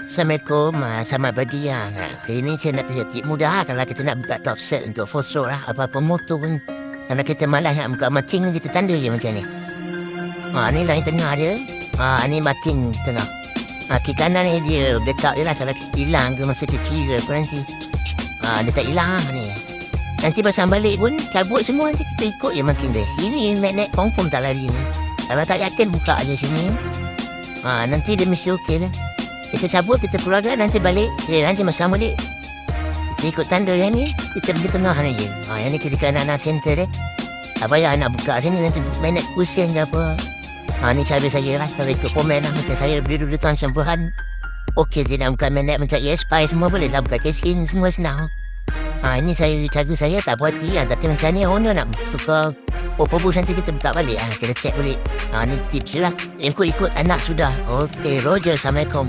Assalamualaikum, selamat pagi ya. Ini saya nak tanya tip mudah kalau kita nak buka top set untuk Fosro lah. Apa-apa motor pun. Kalau kita malas nak buka mating, kita tanda je macam ni. Ni line tengah dia. Ni mating tengah. Kiri kanan ni dia backup je lah. Kalau hilang ke masa kecil ke apa nanti. Dia tak hilang lah ni. Nanti pasang balik pun cabut semua, nanti kita ikut je mating dia. Sini magnet confirm tak lari ni. Kalau tak yakin buka je sini. Nanti dia mesti okey dah. Kita cabut, kita keluarkan, nanti balik. Nanti masang balik. Kita ikut tanda yang ni, kita pergi tengah ni je. Yang ni kiri kanan center dia. Tak payah nak buka sini, nanti magnet pusing ke apa. Ni cara saya lah, kalau ikut komen lah. Macam saya berdua-dua tahun sembuhan. Okey je nak buka magnet macam ESPI semua boleh lah. Buka casing semua senang. Ini cara saya tak puas hati. Tapi macam ni owner nak tukar bus nanti kita buka balik. Kita check balik. Ni tips je lah. Ikut anak sudah. Okey, Roger. Assalamualaikum.